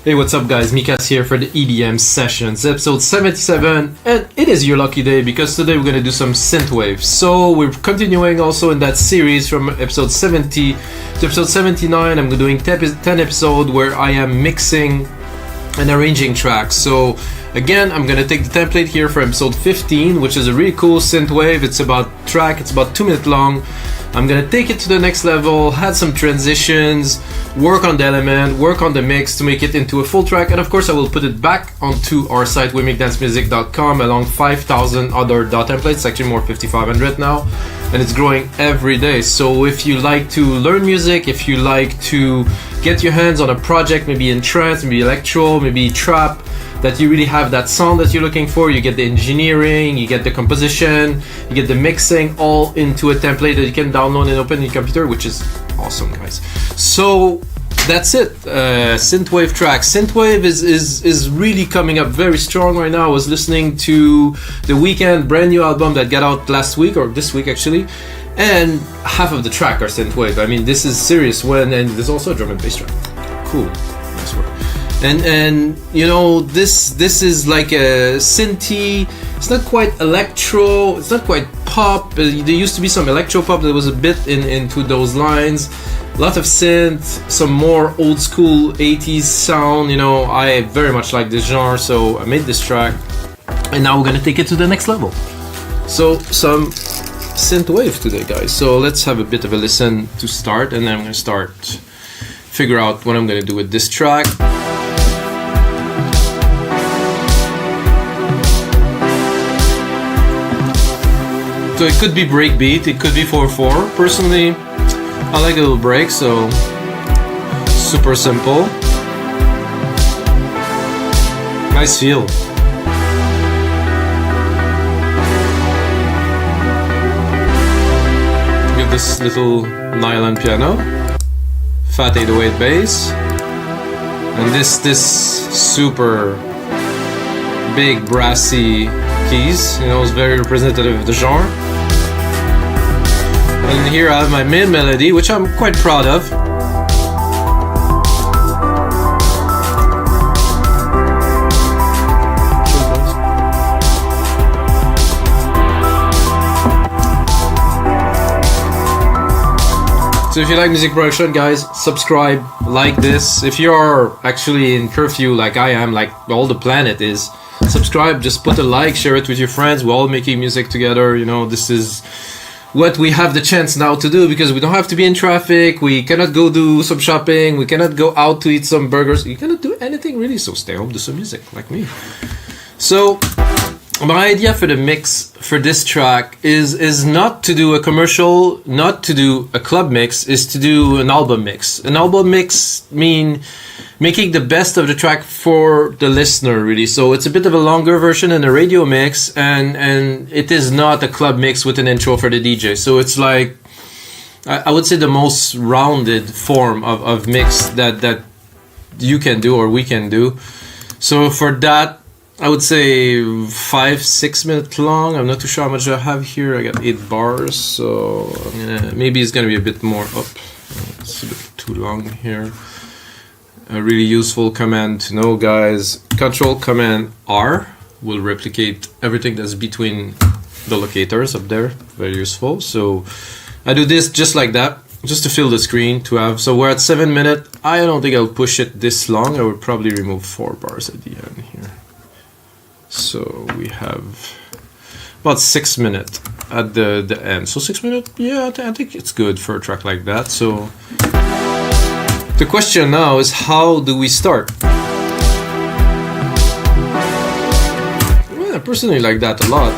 Hey, what's up guys, Mikas here for the EDM Sessions, episode 77, and it is your lucky day because today we're going to do some Synthwave. So we're continuing also in that series from episode 70 to episode 79. I'm doing 10 episodes where I am mixing and arranging tracks. So again, I'm going to take the template here for episode 15, which is a really cool Synthwave. It's about 2 minutes long. I'm gonna take it to the next level, add some transitions, work on the element, work on the mix to make it into a full track, and of course I will put it back onto our site weMakeDanceMusic.com along 5,000 other dot templates, actually more 5,500 now, and it's growing every day. So if you like to learn music, if you like to get your hands on a project, maybe in trance, maybe electro, maybe trap, that you really have that sound that you're looking for, you get the engineering, you get the composition, you get the mixing all into a template that you can download and open in your computer, which is awesome, guys. So that's it. Synthwave track. Synthwave is really coming up very strong right now. I was listening to the Weeknd brand new album that got out last week, or this week actually, and half of the track are Synthwave. I mean, this is serious. And there's also a drum and bass track. Cool. Nice work. And you know, this is like a synthy. It's not quite electro, it's not quite pop. There used to be some electro pop that was a bit into those lines. A lot of synth, some more old school 80s sound. You know, I very much like this genre, so I made this track, and now we're gonna take it to the next level. So some Synthwave today, guys. So let's have a bit of a listen to start, and then I'm gonna figure out what I'm gonna do with this track. So it could be breakbeat, it could be 4/4. Personally, I like a little break, so super simple. Nice feel. Get this little nylon piano, fat 808 bass, and this super big brassy keys. You know, it's very representative of the genre. And here I have my main melody, which I'm quite proud of. So if you like music production, guys, subscribe, like this. If you're actually in curfew like I am, like all the planet is, subscribe, just put a like, share it with your friends. We're all making music together. You know, this is what we have the chance now to do because we don't have to be in traffic. We cannot go do some shopping. We cannot go out to eat some burgers. You cannot do anything really, so stay home, do some music like me. So my idea for the mix for this track is not to do a commercial, not to do a club mix, is to do an album mix. An album mix mean making the best of the track for the listener, really. So it's a bit of a longer version than a radio mix, and it is not a club mix with an intro for the DJ. So it's like, I would say, the most rounded form of mix that you can do or we can do. So for that, I would say 5-6 minutes long. I'm not too sure how much I have here. I got 8 bars, so maybe it's gonna be a bit more up. It's a bit too long here. A really useful command to know, guys. Control Command R will replicate everything that's between the locators up there. Very useful. So I do this just like that, just to fill the screen to have. So we're at 7 minutes. I don't think I'll push it this long. I would probably remove 4 bars at the end here. So we have about 6 minutes at the end. So 6 minutes, yeah, I think it's good for a track like that. So the question now is, how do we start? Well, I personally like that a lot.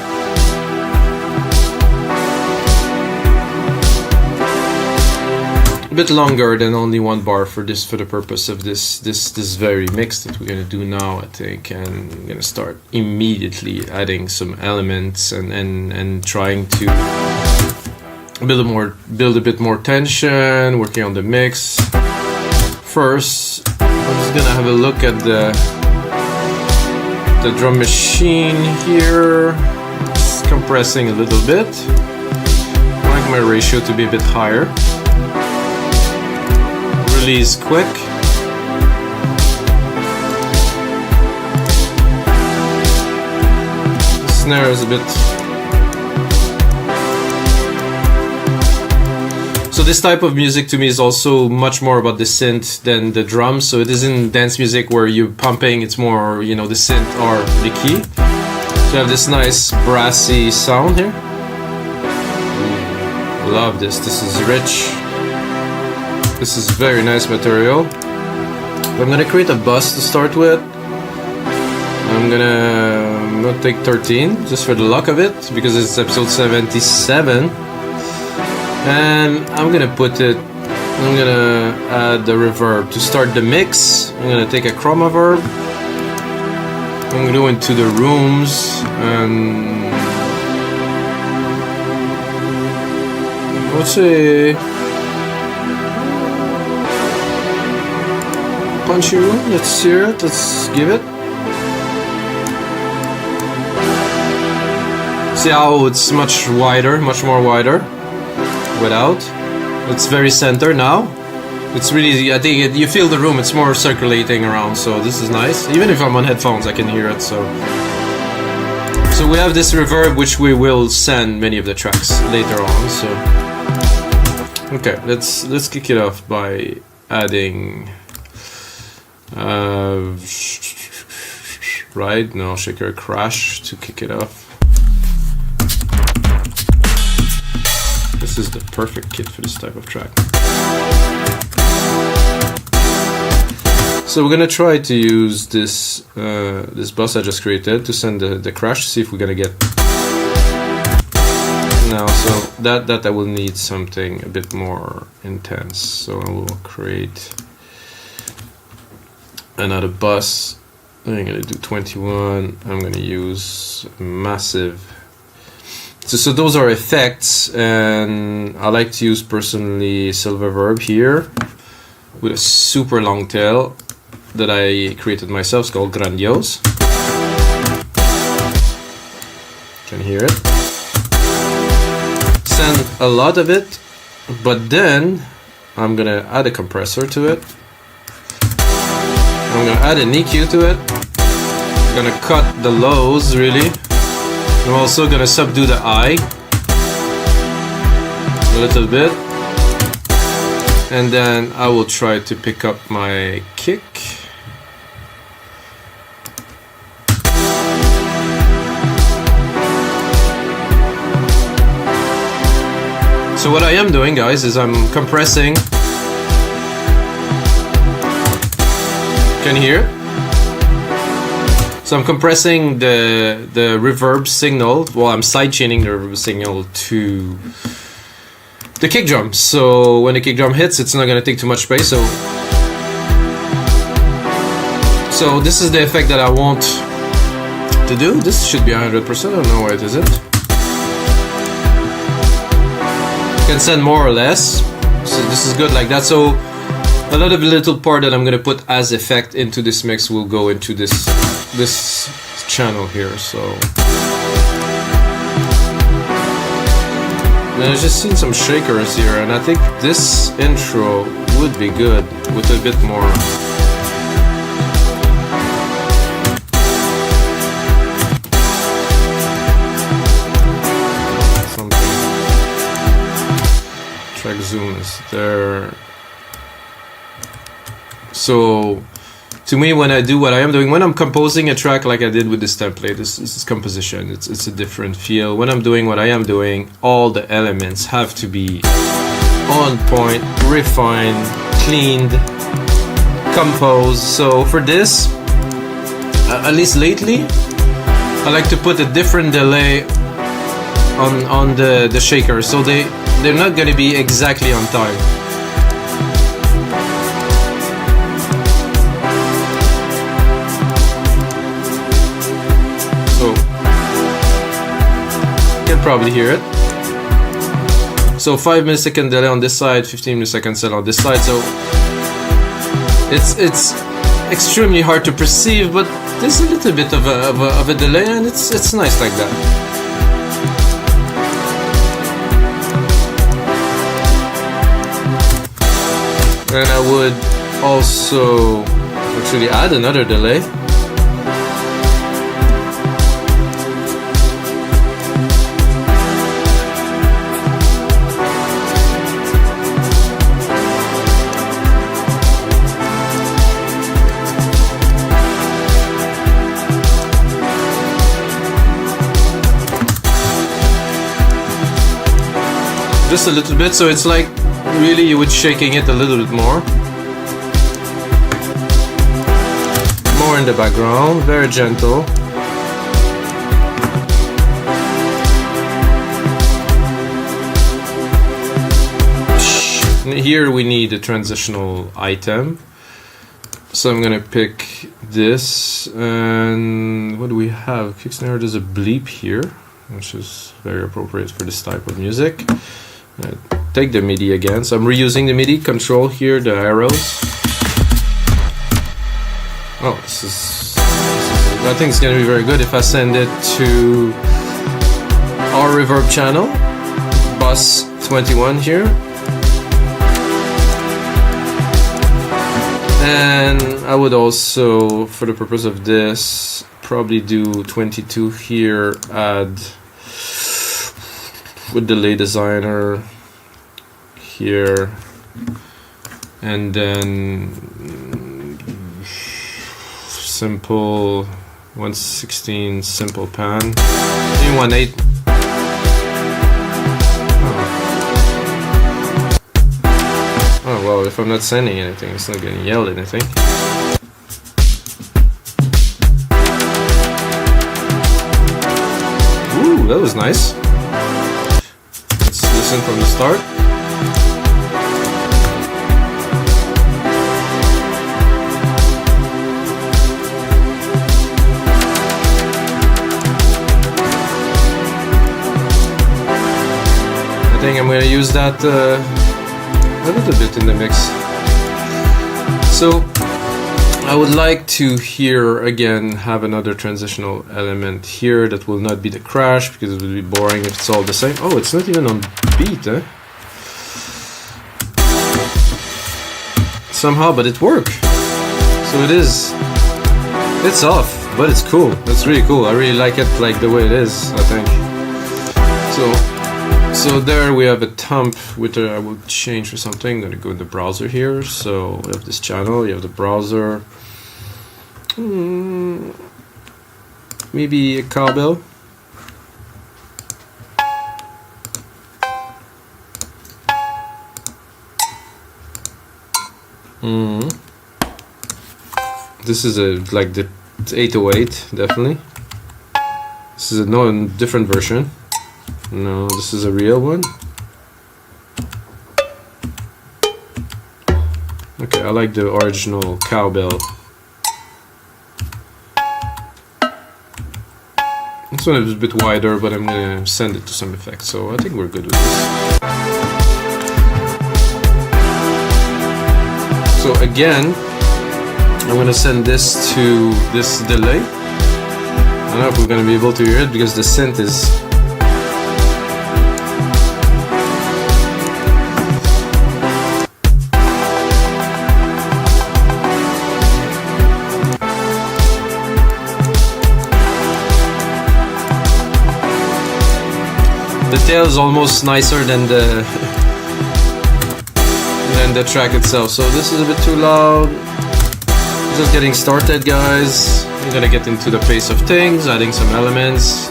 A bit longer than only 1 bar for the purpose of this very mix that we're gonna do now, I think. And I'm gonna start immediately adding some elements and trying to build a bit more tension, working on the mix. First, I'm just gonna have a look at the drum machine here. It's compressing a little bit. I like my ratio to be a bit higher. Release quick. snare is a bit. So this type of music to me is also much more about the synth than the drums. So it isn't dance music where you're pumping, it's more, you know, the synth or the key. So I have this nice brassy sound here. Love this. This is rich. This is very nice material. I'm gonna create a bus to start with. I'm gonna take 13 just for the luck of it because it's episode 77. And I'm gonna add the reverb to start the mix. I'm gonna take a chroma verb. I'm gonna go into the rooms and let's say punchy room. Let's hear it. Let's give it. See how it's much wider, much more wider. Without, it's very center now. It's really, I think you feel the room. It's more circulating around, so this is nice. Even if I'm on headphones, I can hear it. So we have this reverb, which we will send many of the tracks later on. So okay, let's kick it off by adding right? No, shaker crash to kick it off. This is the perfect kit for this type of track. So we're gonna try to use this this bus I just created to send the crash. See if we're gonna get. Now, so that I will need something a bit more intense. So I will create another bus. I'm gonna do 21. I'm gonna use massive. So those are effects, and I like to use personally Synthwave here with a super long tail that I created myself. It's called Grandiose. Can hear it. Send a lot of it, but then I'm gonna add a compressor to it. I'm gonna add an EQ to it. I'm gonna cut the lows really. I'm also gonna subdue the I a little bit, and then I will try to pick up my kick. So what I am doing, guys, is I'm compressing. Can you hear it? So I'm compressing the reverb signal. Well, I'm sidechaining the reverb signal to the kick drum. So when the kick drum hits, it's not going to take too much space. So this is the effect that I want to do. This should be 100%. I don't know where it isn't. You can send more or less. So this is good like that. So a lot of the little part that I'm going to put as effect into this mix will go into this channel here. So I've just seen some shakers here, and I think this intro would be good with a bit more. Something. Track zoom is there. So to me, when I do what I am doing, when I'm composing a track like I did with this template, this is composition. It's a different feel. When I'm doing what I am doing, all the elements have to be on point, refined, cleaned, composed. So for this, at least lately, I like to put a different delay on the shaker, so they're not going to be exactly on time. Probably hear it. So 5 millisecond delay on this side, 15 milliseconds delay on this side. So it's extremely hard to perceive, but there's a little bit of a delay, and it's nice like that. And I would also actually add another delay. just a little bit, so it's like really you would shaking it a little bit more. More in the background, very gentle. Here we need a transitional item. So I'm gonna pick this, and what do we have? Kick snare, there's a bleep here, which is very appropriate for this type of music. Take the MIDI again, so I'm reusing the MIDI, control here, the arrows. Oh, this is I think it's gonna be very good if I send it to our reverb channel, bus 21 here. And I would also, for the purpose of this, probably do 22 here, add with delay designer here, and then simple 116 simple pan, maybe 1/8. Oh well, if I'm not sending anything, it's not gonna yell anything. Ooh, that was nice. Let's listen from the start. I think I'm gonna use that a little bit in the mix. So I would like to here again have another transitional element here that will not be the crash, because it will be boring if it's all the same. Oh, it's not even on beat, eh? Somehow, but it worked. So it's off, but it's cool. It's really cool. I really like it like the way it is, I think. So there we have a thump with I will change for something. I'm gonna go in the browser here. So we have this channel, you have the browser. Maybe a cowbell. This is like the 808, definitely. This is a different version. No, this is a real one. Okay, I like the original cowbell. This one is a bit wider, but I'm gonna send it to some effect, so I think we're good with this. So again, I'm gonna send this to this delay. I don't know if we're gonna be able to hear it because the synth is the tail is almost nicer than the track itself. So this is a bit too loud. Just getting started, guys. I'm gonna get into the pace of things, adding some elements.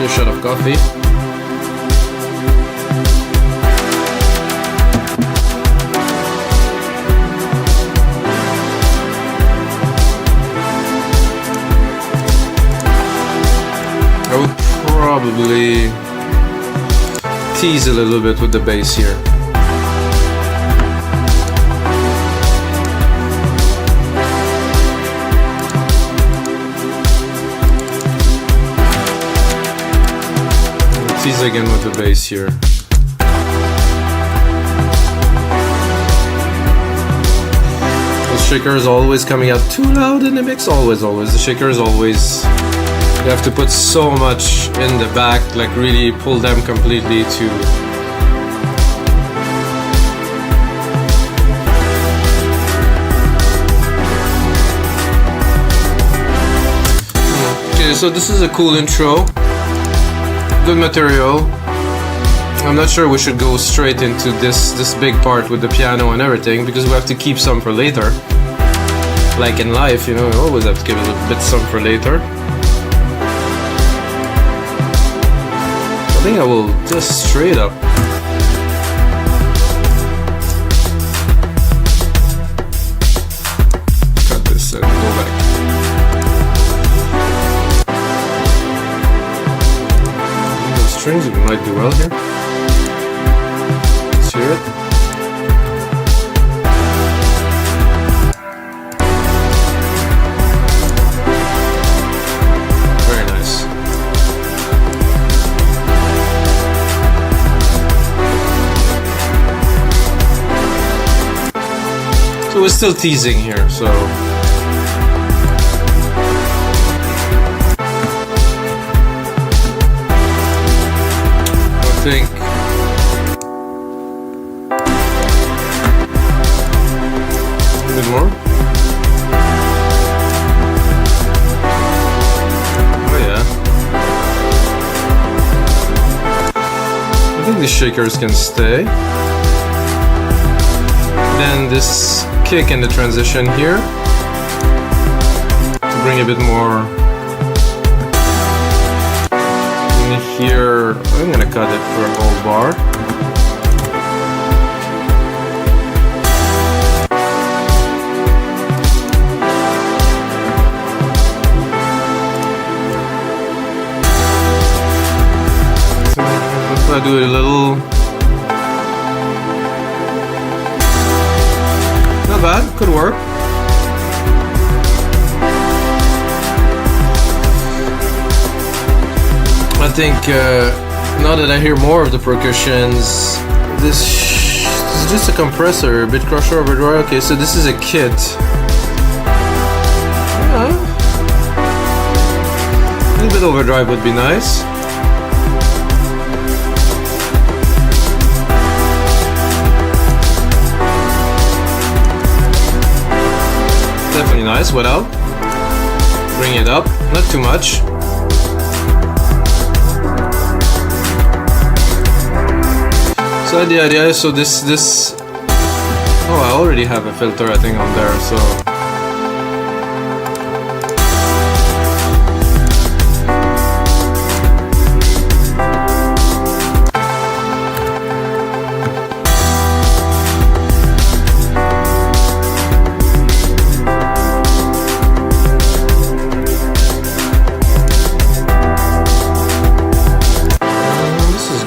A shot of coffee. I would probably tease a little bit with the bass here. Tease again with the bass here. The shaker is always coming out too loud in the mix. Always. The shaker is always. You have to put so much in the back, like really pull them completely to. Okay, so this is a cool intro. Good material. I'm not sure we should go straight into this big part with the piano and everything, because we have to keep some for later. Like in life, you know, we always have to give a little bit some for later. think I will just straight up. Cut this and go back. The strings might do well here. Let's hear it. So we're still teasing here, so I think a bit more. Oh yeah. I think the shakers can stay. Then this kick in the transition here to bring a bit more in here. I'm gonna cut it for a whole bar. So if I do it a little. Not bad, could work. I think now that I hear more of the percussions, this is just a compressor, a bit crusher overdrive. Okay, so this is a kit. Yeah. A little bit overdrive would be nice. Definitely nice, without. Bring it up, not too much. So the idea is, so this, oh, I already have a filter I think on there, so.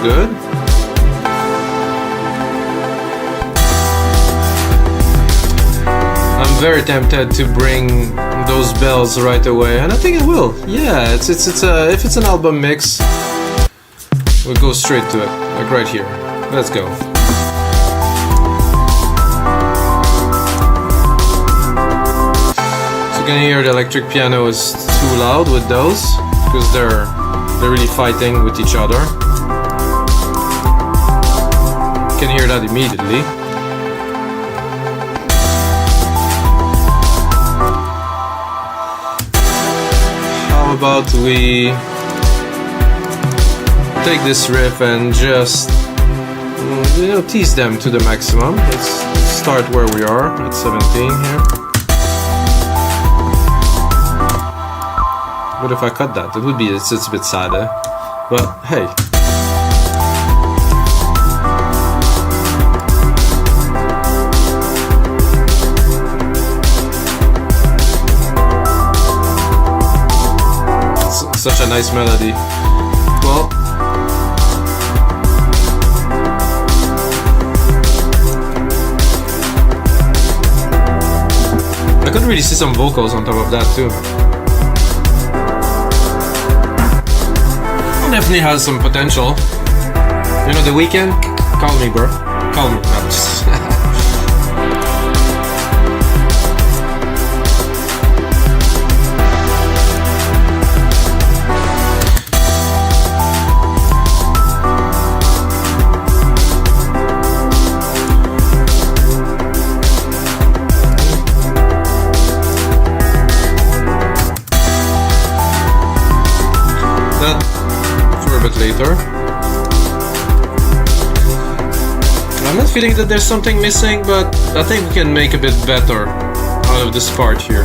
Good. I'm very tempted to bring those bells right away, and I think it will. Yeah, it's if it's an album mix, we'll go straight to it, like right here. Let's go. So you can hear the electric piano is too loud with those because they're really fighting with each other. Can hear that immediately. How about we take this riff and just tease them to the maximum. Let's start where we are at 17 here. What if I cut that? It would be it's a bit sadder, but hey. Such a nice melody. Well, I could really see some vocals on top of that too. Definitely has some potential. You know, The Weeknd? Call me, bro. Call me. No, just later. I'm not feeling that there's something missing, but I think we can make a bit better out of this part here.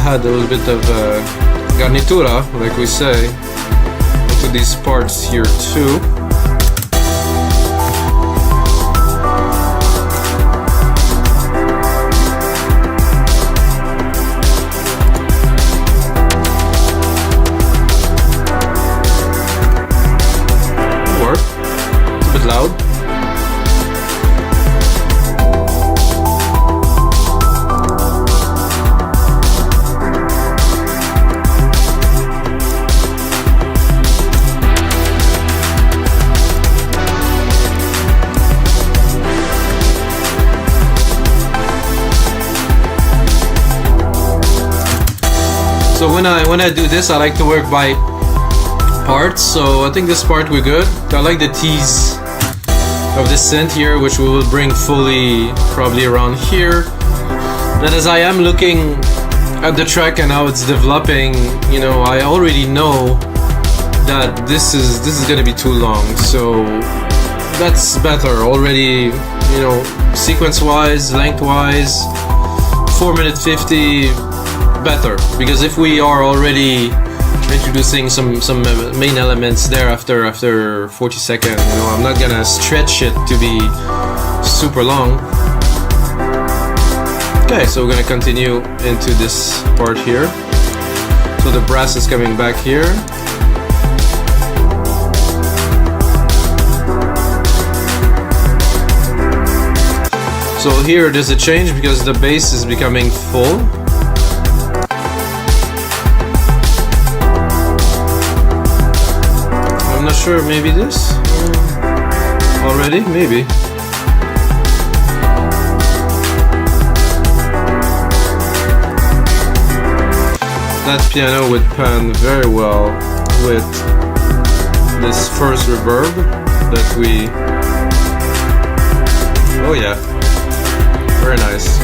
add a little bit of garnitura, like we say, into these parts here too. Loud. So when I do this, I like to work by parts. So I think this part we're good. I like the tease of this synth here, which we will bring fully probably around here. And as I am looking at the track and how it's developing, you know, I already know that this is gonna be too long, so that's better already, you know, sequence wise, length wise, 4 minute 50 better, because if we are already introducing some main elements there after 40 seconds, you know, I'm not gonna stretch it to be super long. Okay, so we're gonna continue into this part here. So the brass is coming back here. So here there's a change because the bass is becoming full. I'm not sure, maybe this? Already? Maybe. That piano would pan very well with this first reverb that we... Oh yeah, very nice.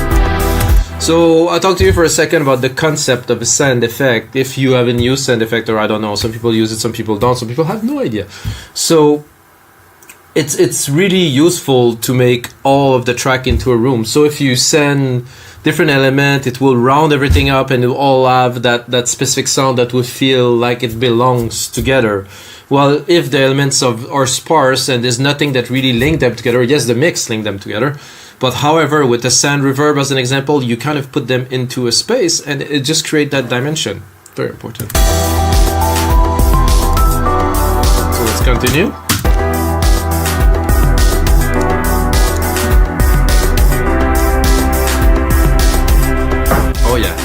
So I'll talk to you for a second about the concept of a sand effect. If you haven't used sand effect, or I don't know, some people use it, some people don't, some people have no idea. So it's really useful to make all of the track into a room. So if you send different element, it will round everything up and it will all have that specific sound that will feel like it belongs together. Well, if the elements are sparse and there's nothing that really link them together, yes, the mix link them together. But however, with the sand reverb as an example, you kind of put them into a space and it just creates that dimension. Very important. So let's continue. Oh yeah.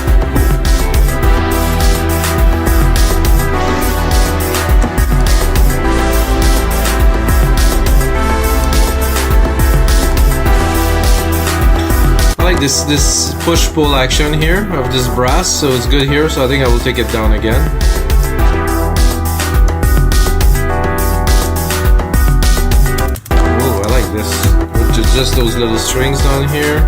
This push-pull action here of this brass, so it's good here, so I think I will take it down again. Oh, I like this. Just those little strings down here.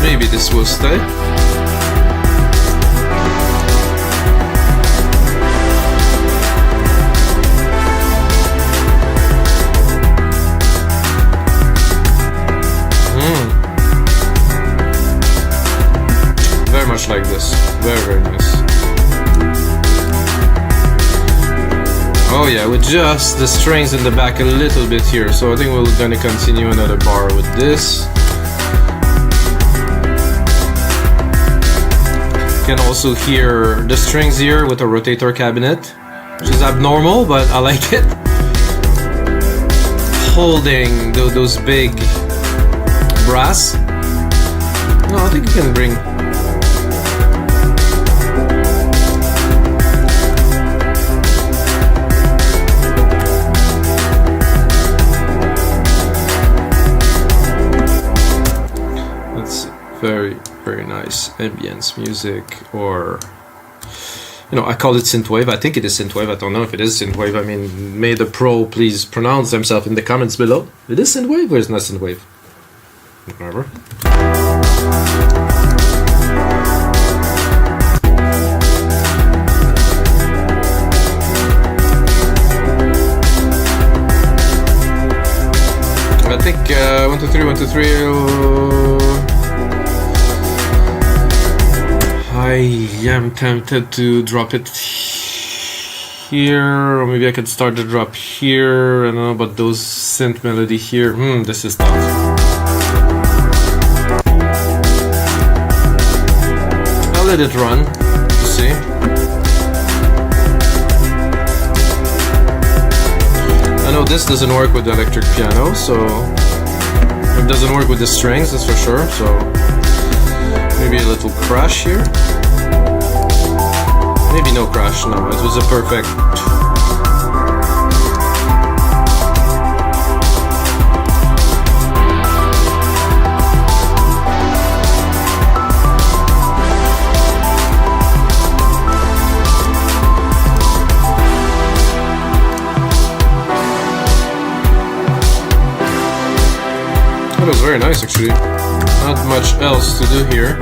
Maybe this will stay. Like this, very nice. Oh yeah, with just the strings in the back a little bit here, so I think we're gonna continue another bar with this. You can also hear the strings here with a rotator cabinet, which is abnormal, but I like it. Holding those big brass. No, I think you can bring... very nice ambience music, or you know, I call it synthwave. I think it is synthwave. I don't know if it is synthwave. I mean, may the pro please pronounce themselves in the comments below. It is synthwave or is not synthwave? Whatever. I think 1 2 3 1 2 3. I am tempted to drop it here, or maybe I could start the drop here. I don't know about those synth melody here. This is tough. I'll let it run to see. I know this doesn't work with the electric piano, so it doesn't work with the strings, that's for sure. So maybe a little crash here. Maybe no crash, no, it was a perfect. That was very nice actually. Not much else to do here.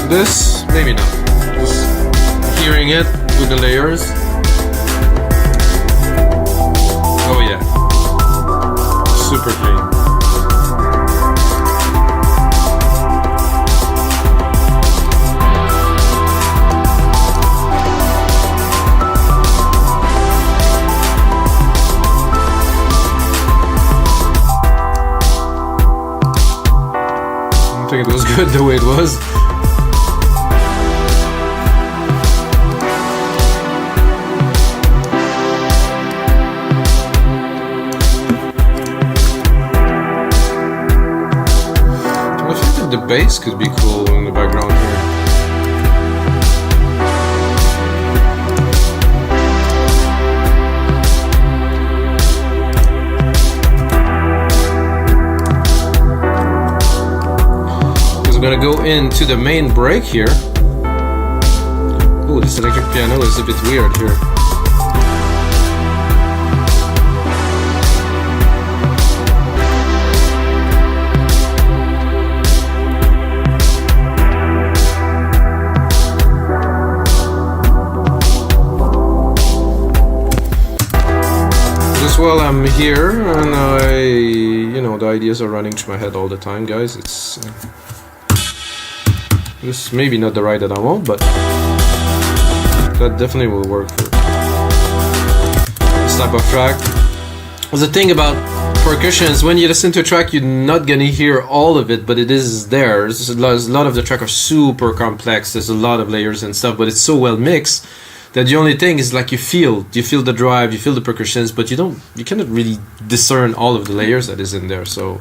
This, maybe not. Just hearing it with the layers. Oh yeah. Super clean. I think it was good the way it was. The bass could be cool in the background here. Because I'm gonna go into the main break here. Oh, this electric piano is a bit weird here. Well, I'm here, and the ideas are running through my head all the time, guys. It's this is maybe not the ride that I want, but that definitely will work for this type of track. The thing about percussions, when you listen to a track, you're not gonna hear all of it, but it is there. There's a lot of the track are super complex. There's a lot of layers and stuff, but it's so well mixed that the only thing is like you feel the drive, you feel the percussions, but you cannot really discern all of the layers that is in there. So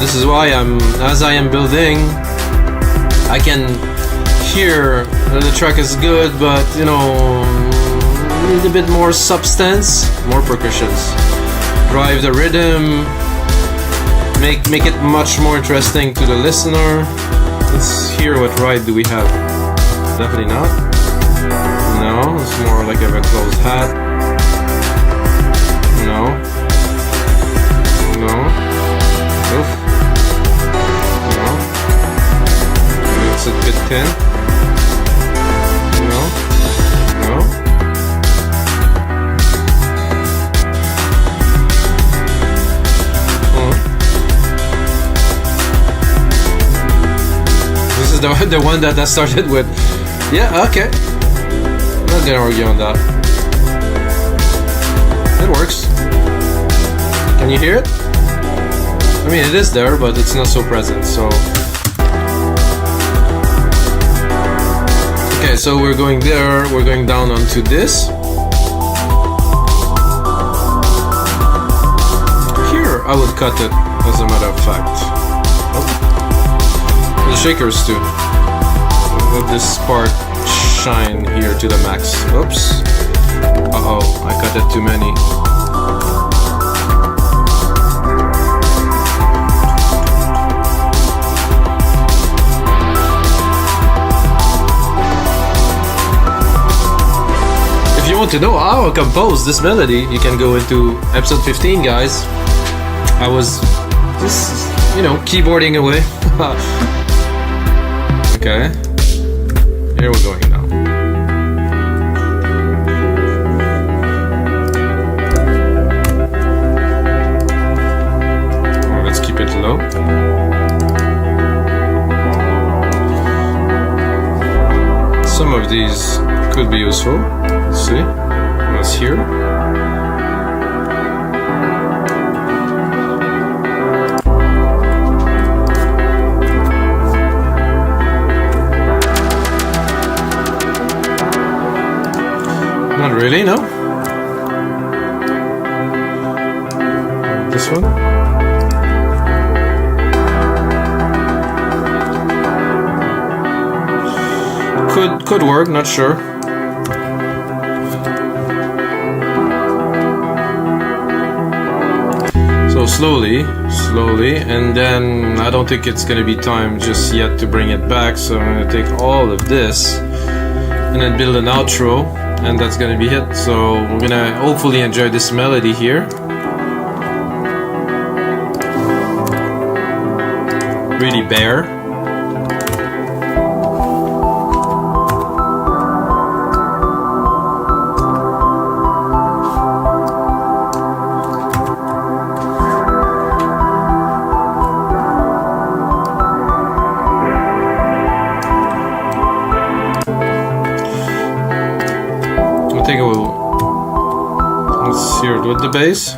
this is why as I am building, I can hear that the track is good, but need a bit more substance, more percussions, drive the rhythm. Make it much more interesting to the listener. Let's hear what ride do we have. Definitely not. No, it's more like a closed hat. No. No. Oof. No. It's a bit thin. No. No. The one that I started with. Yeah, okay. I'm not gonna argue on that. It works. Can you hear it? I mean, it is there, but it's not so present, so. Okay, so we're going there, we're going down onto this. Here, I would cut it, as a matter of fact. Oh. The shakers too. Let this part shine here to the max. Oops. Uh-oh, I cut it too many. If you want to know how I compose this melody, you can go into episode 15, guys. I was just, keyboarding away. Okay. here we're going now. Let's keep it low. Some of these could be useful. Let's see. What's here? Not really, no? This one? Could work, not sure. So slowly, and then I don't think it's gonna be time just yet to bring it back, so I'm gonna take all of this and then build an outro, and that's gonna be it. So we're gonna hopefully enjoy this melody here. Really bare. I think I will. Let's hear it with the bass.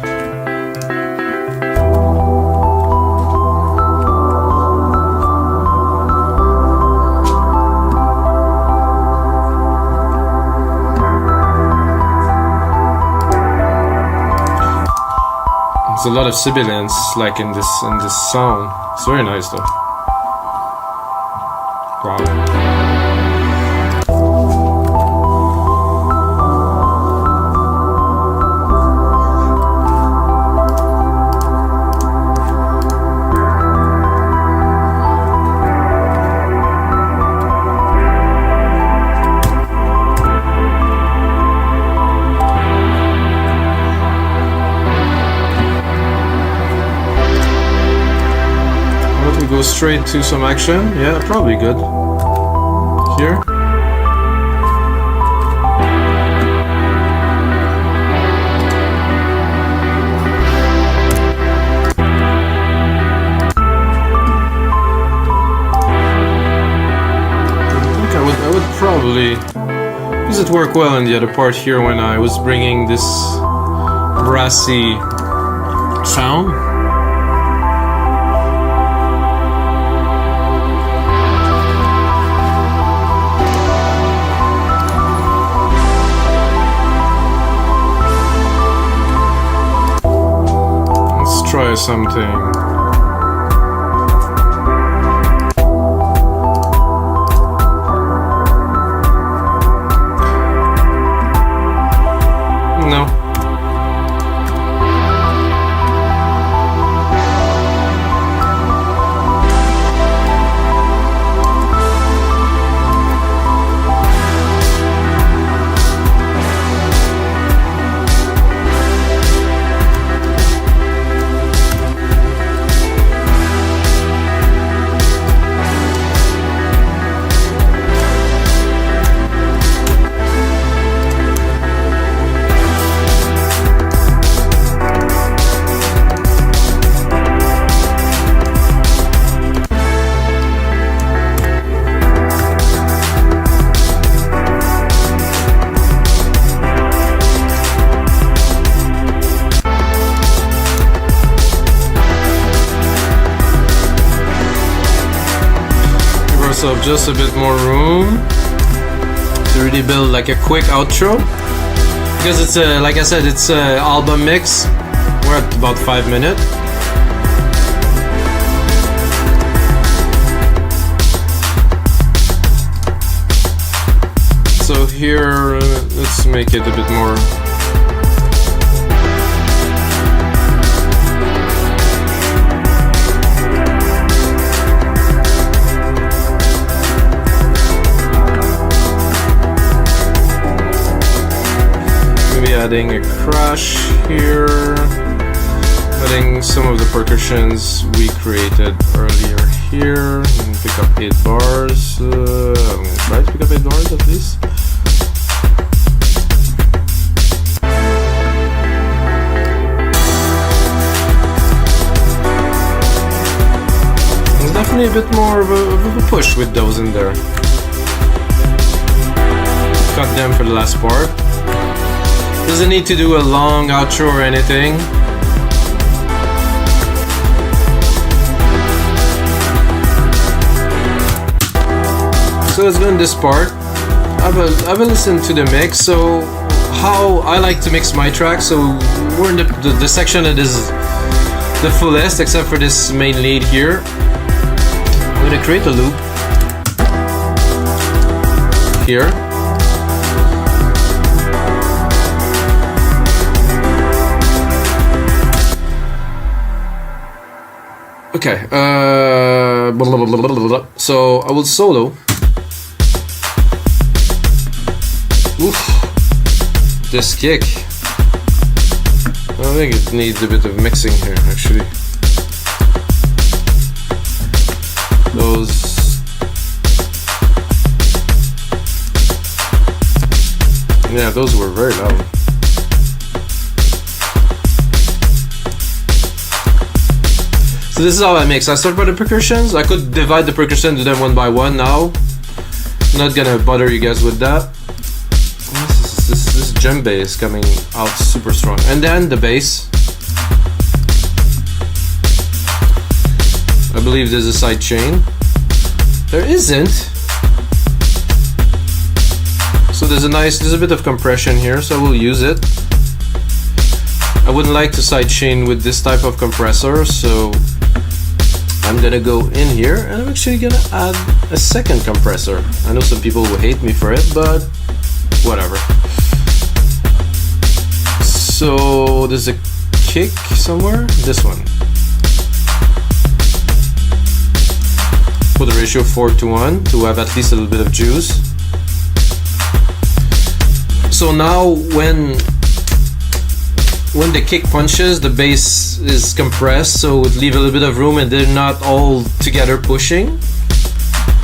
There's a lot of sibilance, like in this sound. It's very nice though. Wow. Go straight to some action. Yeah, probably good. Here. I think I would probably, does it work well in the other part here when I was bringing this brassy sound? Try something. No. Up just a bit more room to really build like a quick outro, because it's like I said, it's a album mix. We're at about 5 minutes. So here, let's make it a bit more. Adding a crash here, adding some of the percussions we created earlier here, and pick up 8 bars. I'm gonna Try to pick up 8 bars at least. There's definitely a bit more of a push with those in there. Cut them for the last part. Doesn't need to do a long outro or anything. So let's go in this part. Have a listen to the mix. So how I like to mix my track. So we're in the section that is the fullest, except for this main lead here. I'm gonna create a loop here. Okay, so I will solo. Oof, this kick. I think it needs a bit of mixing here, actually. Those were very loud. So this is how I mix. I start by the percussions. I could divide the percussion to them one by one now. I'm not gonna bother you guys with that. This drum bass coming out super strong. And then the bass. I believe there's a side chain. There isn't. So there's a bit of compression here, so I will use it. I wouldn't like to side chain with this type of compressor, so I'm gonna go in here and I'm actually gonna add a second compressor. I know some people will hate me for it, but whatever. So there's a kick somewhere. This one. Put the ratio 4:1 to have at least a little bit of juice. So now when the kick punches, the bass is compressed, so it would leave a little bit of room and they're not all together pushing.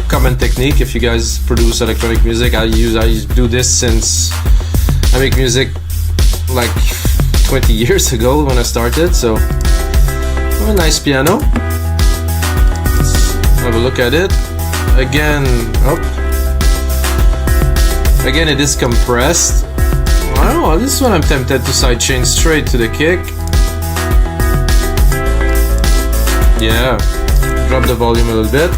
Common technique if you guys produce electronic music. I do this since I make music like 20 years ago when I started. So a nice piano. Let's have a look at it. Again, it is compressed. I don't know, this one I'm tempted to sidechain straight to the kick. Yeah, drop the volume a little bit.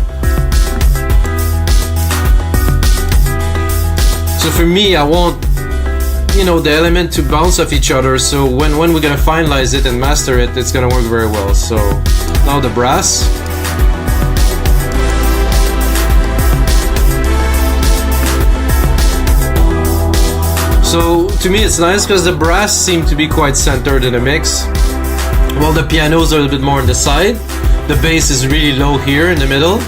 So for me, I want, the element to bounce off each other, so when we're gonna finalize it and master it, it's gonna work very well. So now the brass. So to me it's nice because the brass seem to be quite centered in the mix, while the pianos are a little bit more on the side. The bass is really low here in the middle.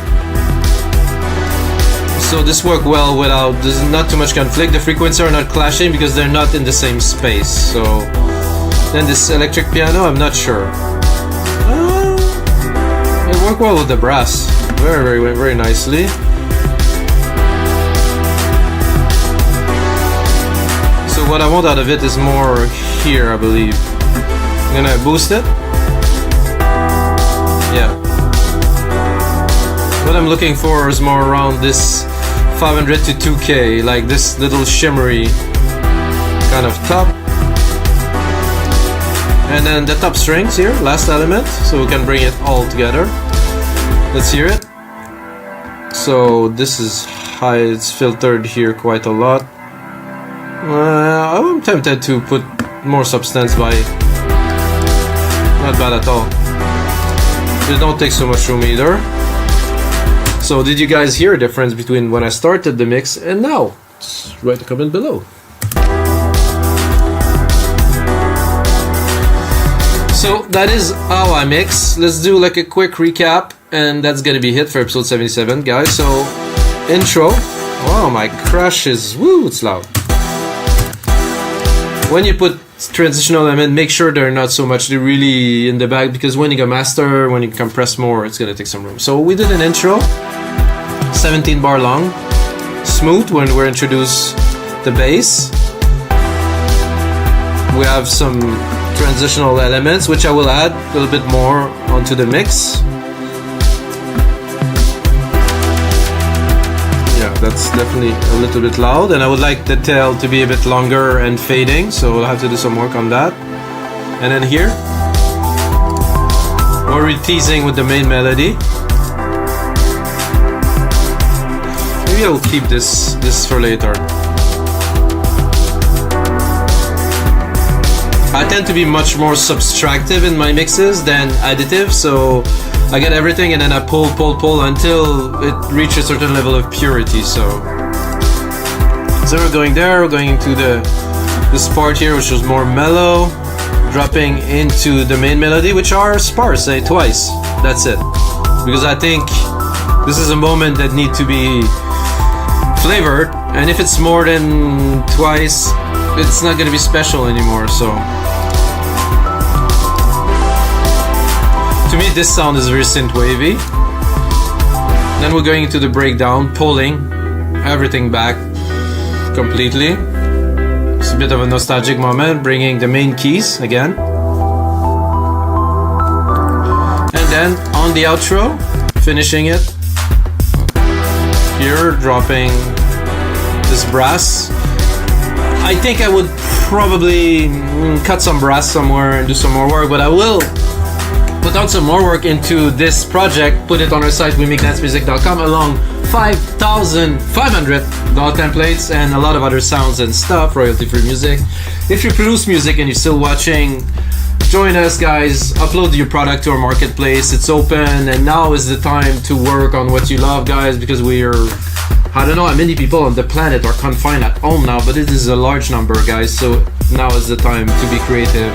So this worked well without, there's not too much conflict. The frequencies are not clashing because they're not in the same space. So then this electric piano, I'm not sure. It worked well with the brass. Very, very, very nicely. So what I want out of it is more here, I believe. I'm gonna boost it. Yeah. What I'm looking for is more around this 500 to 2K, like this little shimmery kind of top. And then the top strings here, last element, so we can bring it all together. Let's hear it. So this is high, it's filtered here quite a lot. I'm tempted to put more substance by, not bad at all. It don't take so much room either. So did you guys hear a difference between when I started the mix and now? Just write a comment below. So that is how I mix. Let's do like a quick recap, and that's gonna be it for episode 77, guys. So intro. Wow, my crash is, woo, it's loud. When you put transitional element, make sure they're not so much, they're really in the back, because when you go master, when you compress more, it's gonna take some room. So we did an intro, 17 bar long, smooth when we introduce the bass. We have some transitional elements which I will add a little bit more onto the mix. Yeah, that's definitely a little bit loud, and I would like the tail to be a bit longer and fading, so we'll have to do some work on that. And then here, we're teasing with the main melody. Maybe I'll keep this for later. I tend to be much more subtractive in my mixes than additive, so I get everything and then I pull until it reaches a certain level of purity. So we're going there, we're going into this part here, which is more mellow, dropping into the main melody, which are sparse, twice. That's it. Because I think this is a moment that need to be flavored, and if it's more than twice, it's not gonna be special anymore. So to me, this sound is very synth-wavy. Then we're going into the breakdown, pulling everything back completely. It's a bit of a nostalgic moment, bringing the main keys again. And then on the outro, finishing it. Here, dropping this brass. I think I would probably cut some brass somewhere and do some more work, but I will put out some more work into this project, put it on our site, wemake-music.com, along 5,500 DAW templates and a lot of other sounds and stuff, royalty-free music. If you produce music and you're still watching, join us, guys. Upload your product to our marketplace. It's open, and now is the time to work on what you love, guys, because we are, I don't know how many people on the planet are confined at home now, but it is a large number, guys, so now is the time to be creative.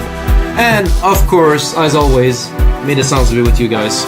And of course, as always, may the sounds be with you guys.